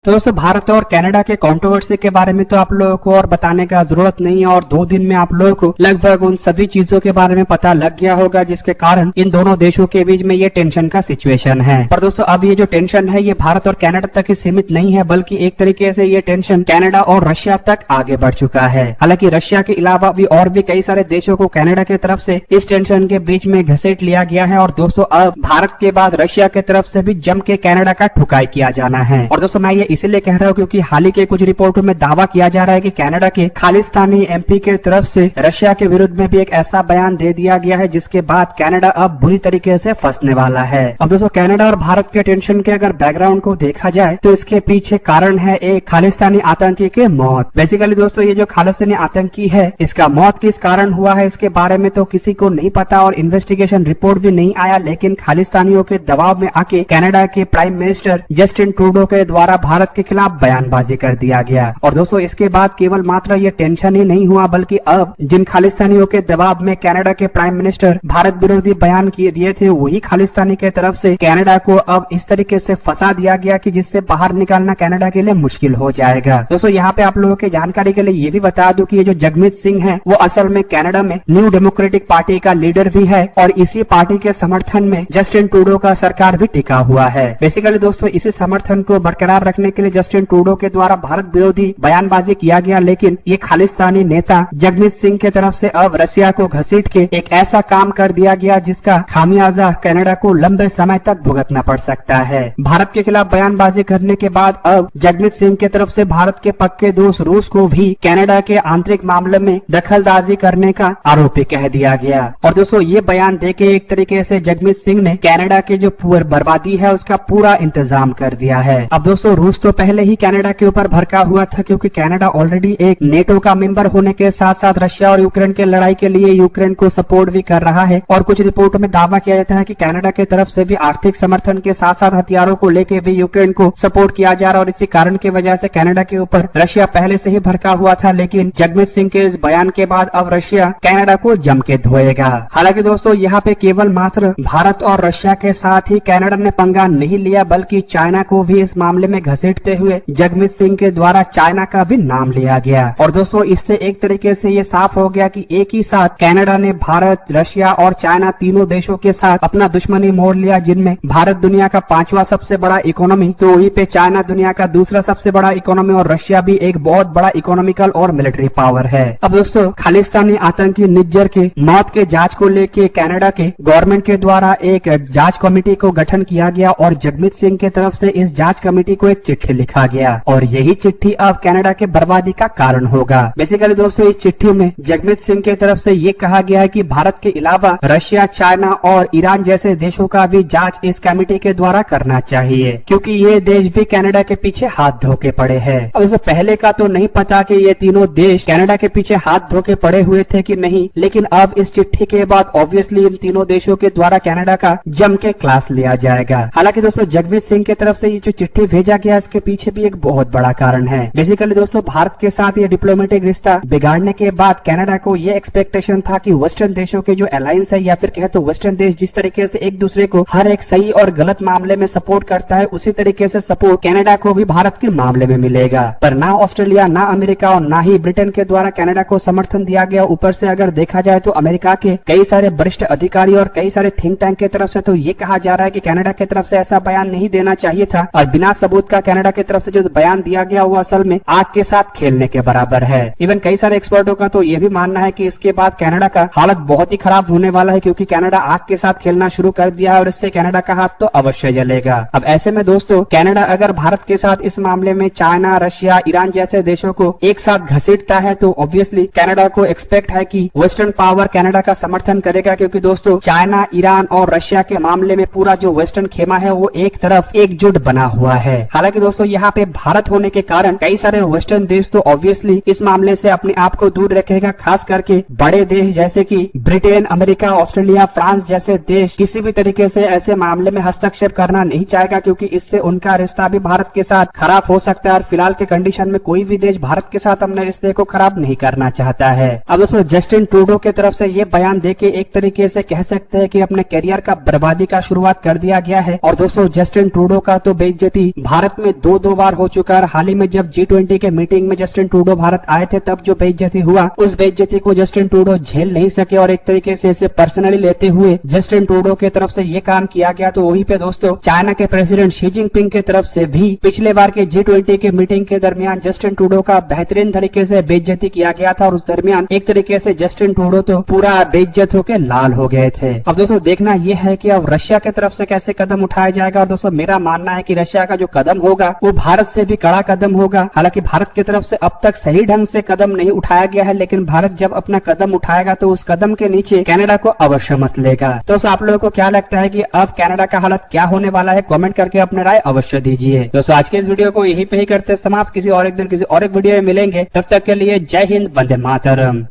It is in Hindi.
तो दोस्तों भारत और कनाडा के कंट्रोवर्सी के बारे में तो आप लोगों को और बताने का जरूरत नहीं है और 2 दिन में आप लोगों को लगभग उन सभी चीजों के बारे में पता लग गया होगा जिसके कारण इन दोनों देशों के बीच में ये टेंशन का सिचुएशन है। पर दोस्तों अब ये जो टेंशन है ये भारत और कनाडा तक ही सीमित नहीं है, बल्कि एक तरीके से ये टेंशन कनाडा और रशिया तक आगे बढ़ चुका है। हालांकि रशिया के अलावा भी और भी कई सारे देशों को कनाडा की तरफ से इस टेंशन के बीच में घसीट लिया गया है और दोस्तों अब भारत के बाद रशिया की तरफ से भी जम के कनाडा का ठुकाई किया जाना है। और दोस्तों मैं ये इसलिए कह रहा हूँ क्योंकि हाल ही के कुछ रिपोर्टों में दावा किया जा रहा है कि कनाडा के खालिस्तानी एमपी के तरफ से रशिया के विरुद्ध में भी एक ऐसा बयान दे दिया गया है जिसके बाद कनाडा अब बुरी तरीके से फंसने वाला है। अब दोस्तों कनाडा और भारत के टेंशन के अगर बैकग्राउंड को देखा जाए तो इसके पीछे कारण है एक खालिस्तानी आतंकी के मौत। बेसिकली दोस्तों ये जो खालिस्तानी आतंकी है इसका मौत किस कारण हुआ है इसके बारे में तो किसी को नहीं पता और इन्वेस्टिगेशन रिपोर्ट भी नहीं आया, लेकिन खालिस्तानियों के दबाव में आके कनाडा के प्राइम मिनिस्टर जस्टिन ट्रूडो के द्वारा भारत के खिलाफ बयानबाजी कर दिया गया। और दोस्तों इसके बाद केवल मात्र ये टेंशन ही नहीं हुआ, बल्कि अब जिन खालिस्तानियों के दबाव में कनाडा के प्राइम मिनिस्टर भारत विरोधी बयान किए दिए थे वही खालिस्तानी के तरफ से कनाडा को अब इस तरीके से फंसा दिया गया कि जिससे बाहर निकालना कनाडा के लिए मुश्किल हो जाएगा। दोस्तों यहाँ पे आप लोगों की जानकारी के लिए ये भी बता दूं कि ये जो जगमीत सिंह है वो असल में कनाडा में न्यू डेमोक्रेटिक पार्टी का लीडर भी है और इसी पार्टी के समर्थन में जस्टिन ट्रूडो का सरकार भी टिका हुआ है। बेसिकली दोस्तों इसी समर्थन को बरकरार रखने के लिए जस्टिन ट्रूडो के द्वारा भारत विरोधी बयानबाजी किया गया, लेकिन ये खालिस्तानी नेता जगमीत सिंह के तरफ से अब रशिया को घसीट के एक ऐसा काम कर दिया गया जिसका खामियाजा कनाडा को लंबे समय तक भुगतना पड़ सकता है। भारत के खिलाफ बयानबाजी करने के बाद अब जगमीत सिंह के तरफ से भारत के पक्के दोस्त रूस को भी कनाडा के आंतरिक मामले में दखलंदाजी करने का आरोपी कह दिया गया। और दोस्तों ये बयान देके एक तरीके से जगमीत सिंह ने कनाडा के जो बर्बादी है उसका पूरा इंतजाम कर दिया है। अब दोस्तों रूस तो पहले ही कनाडा के ऊपर भड़का हुआ था क्योंकि कनाडा ऑलरेडी एक नेटो का मेंबर होने के साथ साथ रशिया और यूक्रेन के लड़ाई के लिए यूक्रेन को सपोर्ट भी कर रहा है और कुछ रिपोर्टों में दावा किया जाता है कि कनाडा की तरफ से भी आर्थिक समर्थन के साथ साथ हथियारों को लेकर भी यूक्रेन को सपोर्ट किया जा रहा है और इसी कारण की वजह से कनाडा के ऊपर रशिया पहले से ही भड़का हुआ था। लेकिन जगमीत सिंह के इस बयान के बाद अब रशिया कनाडा को जम के धोएगा। हालांकि दोस्तों यहाँ पे केवल मात्र भारत और रशिया के साथ ही कनाडा ने पंगा नहीं लिया, बल्कि चाइना को भी इस मामले में घसीटते हुए जगमीत सिंह के द्वारा चाइना का भी नाम लिया गया। और दोस्तों इससे एक तरीके से ये साफ हो गया कि एक ही साथ कनाडा ने भारत, रशिया और चाइना तीनों देशों के साथ अपना दुश्मनी मोड़ लिया, जिनमें भारत दुनिया का 5वां सबसे बड़ा इकोनॉमी तो वहीं पे चाइना दुनिया का दूसरा सबसे बड़ा इकोनॉमी और रशिया भी एक बहुत बड़ा इकोनॉमिकल और मिलिट्री पावर है। अब दोस्तों खालिस्तानी आतंकी निज्जर के मौत के जांच को लेके कनाडा के गवर्नमेंट के द्वारा एक जांच कमेटी को गठन किया गया और जगमीत सिंह के तरफ से इस जांच कमेटी को एक चिट्ठी लिखा गया और यही चिट्ठी अब कनाडा के बर्बादी का कारण होगा। बेसिकली दोस्तों इस चिट्ठी में जगमीत सिंह के तरफ से ये कहा गया है कि भारत के अलावा रशिया, चाइना और ईरान जैसे देशों का भी जांच इस कमेटी के द्वारा करना चाहिए क्योंकि ये देश भी कनाडा के पीछे हाथ धो के पड़े हैं। अब इससे पहले का तो नहीं पता कि ये तीनों देश कनाडा के पीछे हाथ धो के पड़े हुए थे कि नहीं, लेकिन अब इस चिट्ठी के बाद ऑब्वियसली इन तीनों देशों के द्वारा कनाडा का जम के क्लास लिया जाएगा। हालांकि दोस्तों जगमीत सिंह की तरफ से ये जो चिट्ठी भेजा गया इसके पीछे भी एक बहुत बड़ा कारण है। बेसिकली दोस्तों भारत के साथ ये डिप्लोमेटिक रिश्ता बिगाड़ने के बाद कनाडा को ये एक्सपेक्टेशन था कि वेस्टर्न देशों के जो अलायंस है या फिर कहे तो वेस्टर्न देश जिस तरीके से एक दूसरे को हर एक सही और गलत मामले में सपोर्ट करता है उसी तरीके से सपोर्ट कनाडा को भी भारत के मामले में मिलेगा। पर ना ऑस्ट्रेलिया, ना अमेरिका और ना ही ब्रिटेन के द्वारा कनाडा को समर्थन दिया गया। ऊपर से अगर देखा जाए तो अमेरिका के कई सारे वरिष्ठ अधिकारी और कई सारे थिंक टैंक की तरफ से तो ये कहा जा रहा है कि कनाडा की तरफ से ऐसा बयान नहीं देना चाहिए था और बिना सबूत का कनाडा की तरफ से जो बयान दिया गया वो असल में आग के साथ खेलने के बराबर है। इवन कई सारे एक्सपर्टों का तो ये भी मानना है कि इसके बाद कनाडा का हालत बहुत ही खराब होने वाला है क्योंकि कनाडा आग के साथ खेलना शुरू कर दिया है और इससे कनाडा का हाथ तो अवश्य जलेगा। अब ऐसे में दोस्तों कनाडा अगर भारत के साथ इस मामले में चाइना, रशिया, ईरान जैसे देशों को एक साथ घसीटता है तो ऑब्वियसली कनाडा को एक्सपेक्ट है कि वेस्टर्न पावर कनाडा का समर्थन करेगा क्योंकि दोस्तों चाइना, ईरान और रशिया के मामले में पूरा जो वेस्टर्न खेमा है वो एक तरफ एकजुट बना हुआ है। हालांकि दोस्तों यहाँ पे भारत होने के कारण कई सारे वेस्टर्न देश तो ऑब्वियसली इस मामले से अपने आप को दूर रखेगा, खास करके बड़े देश जैसे कि ब्रिटेन, अमेरिका, ऑस्ट्रेलिया, फ्रांस जैसे देश किसी भी तरीके से ऐसे मामले में हस्तक्षेप करना नहीं चाहेगा क्योंकि इससे उनका रिश्ता भी भारत के साथ खराब हो सकता है और फिलहाल के कंडीशन में कोई भी देश भारत के साथ अपने रिश्ते को खराब नहीं करना चाहता है। अब दोस्तों जस्टिन ट्रूडो की तरफ से ये बयान देके एक तरीके से कह सकते हैं कि अपने करियर का बर्बादी का शुरुआत कर दिया गया है और दोस्तों जस्टिन ट्रूडो का तो बेइज्जती भारत में में दो बार हो चुका है। हाल ही में जब G20 के मीटिंग में जस्टिन ट्रूडो भारत आए थे तब जो बेइज्जती हुआ, उस बेइज्जती को जस्टिन ट्रूडो झेल नहीं सके और एक तरीके से इसे पर्सनली लेते हुए जस्टिन ट्रूडो की तरफ से ये काम किया गया। तो वहीं पे दोस्तों चाइना के प्रेसिडेंट शी जिनपिंग की तरफ से भी पिछले बार के G20 के मीटिंग के दरमियान जस्टिन ट्रूडो का बेहतरीन तरीके से बेइज्जती किया गया था और उस दरमियान एक तरीके से जस्टिन ट्रूडो तो पूरा बेइज्जत होकर लाल हो गए थे। अब दोस्तों देखना यह है कि अब रशिया की तरफ से कैसे कदम उठाया जाएगा। और दोस्तों मेरा मानना है कि रशिया का जो कदम होगा वो भारत से भी कड़ा कदम होगा। हालांकि भारत की तरफ से अब तक सही ढंग से कदम नहीं उठाया गया है, लेकिन भारत जब अपना कदम उठाएगा तो उस कदम के नीचे कनाडा को अवश्य मस लेगा। तो आप लोगों को क्या लगता है कि अब कनाडा का हालत क्या होने वाला है? कमेंट करके अपने राय अवश्य दीजिए। दोस्तों आज के इस वीडियो को यहीं पे ही करते समाप्त। किसी और एक दिन किसी और एक वीडियो में मिलेंगे, तब तक के लिए जय हिंद, वंदे मातरम।